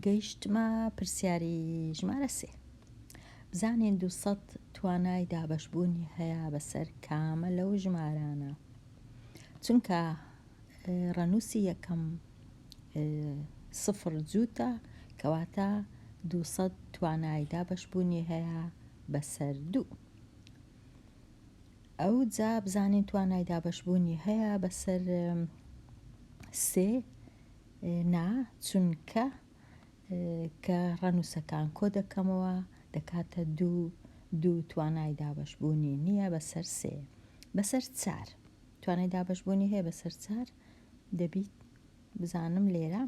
گەیشتمە پرسیاری ژمارە 3. بزانین 200 توانای دابەشبوونی هەیە بەسەر کامە لەو ژمارانە. چونکە ڕەنووسی یەکەم سفر جووتە، کەواتە 200 توانای دابەشبوونی هەیە بەسەر 2. ئەو جا بزانین توانای دابەشبوونی هەیە بەسەر 3 نا، چونکە کە ڕەنووسەکان کۆ دەکەمەوە دەکاتە 2 توانای دابەشبوونی نییە بەسەر 3. بەسەر 4 توانای دابەشبوونی هەیە بەسەر 4 دەبیت بزانم لێرە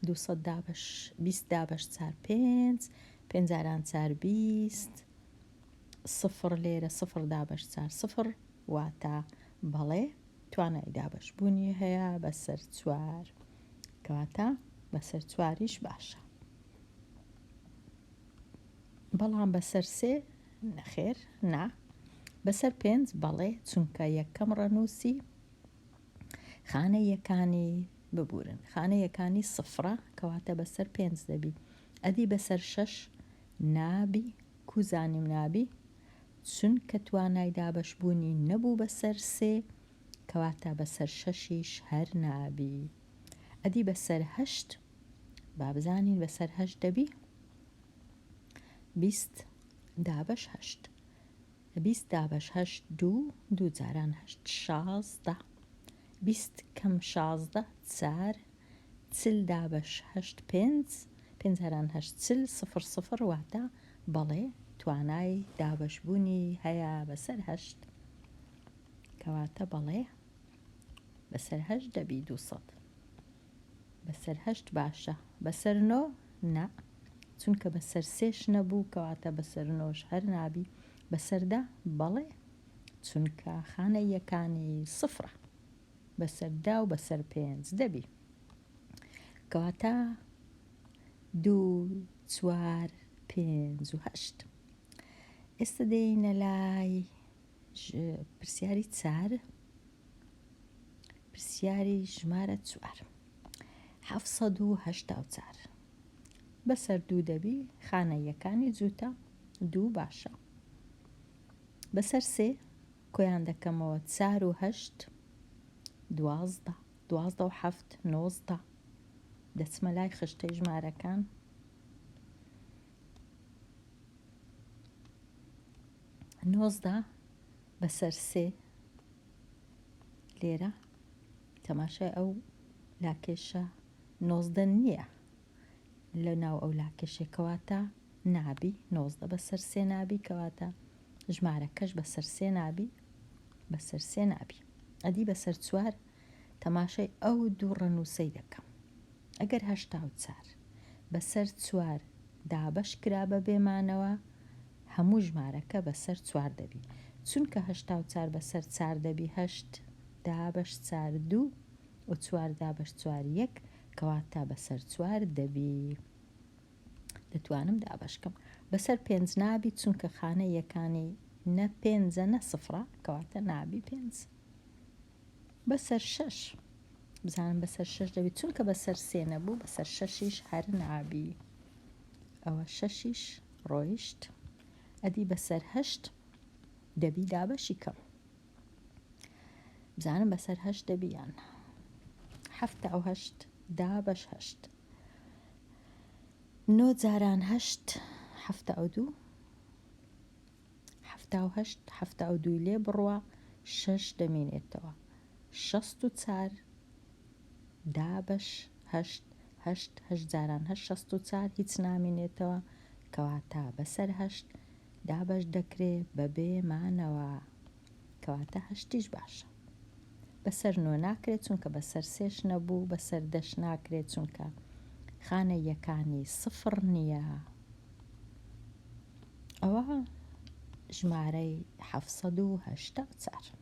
200 دابەش 4 5 5 4 20 سفر لێرە 0 دابەش 4 0 واتە بەڵێ توانای دابەشبوونی هەیە بەسەر 4، کەواتە بەسەر 4یش باشە. بەڵام بەسەر 3 نەخێر نا. بەسەر 5 بەڵێ، چونکە یەکەم ڕەنووسی خانە یەکانی ببورن، خانە یەکانی سفرە، کەواتە بەسەر 5 دەبی. ئەدی بەسەر 6 نابی، کوزانیم نابی، چونکە توانای دابەشبوونی نەبوو بەسەر 3، کەواتە بەسەر 6یش هەر نابی. ئەدی بەسەر 8 با بزانین بەسەر 8 دەبی 20 دابەش 8. 20 دابەش 8 2 جاران 8 16 20 کەم 16 4 40 دابەش 8 5 5 جاران 8 40 0 0 واتە بەڵێ توانای دابەشبوونی هەیە بەسەر 8، کەواتە بەڵێ بەسەر 8 دەبی 200. بەسەر 8 باشە. بەسەر 9 نا، چونکە بەسەر 3ش نەبوو، کەواتە بەسەر 9ش هەر نابی. بەسەر 10 بەڵێ، چونکە خانە یەکانی سفرە، بەسەر 10 و بەسەر 5 دەبی، کەواتە 2 4 5 و 8. ئێستا دێینە لای پرسیاری 4، پرسیاری ژمارە 4 784. بەسەر 2 دەبی، خانە یەکانی جووتە 2 باشە. بەسەر 3 کۆیان دەکەمەوە 4 و 8 12 12 و 7 19. دەچمە لای خشتەی ژمارەکان. نۆزدە بەسەر 3 لێرە تەماشای ئەو لاکێشە 19 نییە لە ناو ئەو لاکێشێکەواتە نابی. 19 بەسەر 3 نابی، کەواتە ژمارەکەش بەسەر 3 نابی، بەسەر 3 نابی. ئەدی بەسەر 4 تەماشای ئەو دوو ڕەنووسەی دەکەم. ئەگەر 84 بەسەر 4 دابەش کرا بە بێمانەوە، هەموو ژمارەکە بەسەر 4 دەبی. چونکە 84 بەسەر 4 دەبی 8 دابەش 4 2 و 4 دابەش 4 1، کەواتە بەسەر 4 دەبی. دەتوانم دابەشکەم. بەسەر 5 نابی، چونکە خانە یەکانی نە 5 نە سفرە، کەواتە نابی 5. بەسەر 6 بزانم بەسەر 6 دەبی، چونکە بەسەر 3 نەبوو، بەسەر 6یش هەر نابی، ئەوە 6یش ڕۆیشت. ئەدی بەسەر 8 دەبی دابەشی کەم. بزانم بەسەر 8 دەبی یان 78 دابەش 8 9 جاران 8 72 78 72 لێ بڕوە 6 دەمێنێتەوە 64 دابەش 8 8 8 جاران 8 64 هیچ نامێنێتەوە، کەواتە بەسەر 8 دابەش دەکرێ بە بێمانەوە، کەواتە 8یش باشە. بەسەر 9 ناکرێت، چونکە بەسەر 3ش نەبوو. بەسەر 10ش ناکرێت، چونکە خانە یەکانی سفر نییە. ئەوە ژمارەی 784.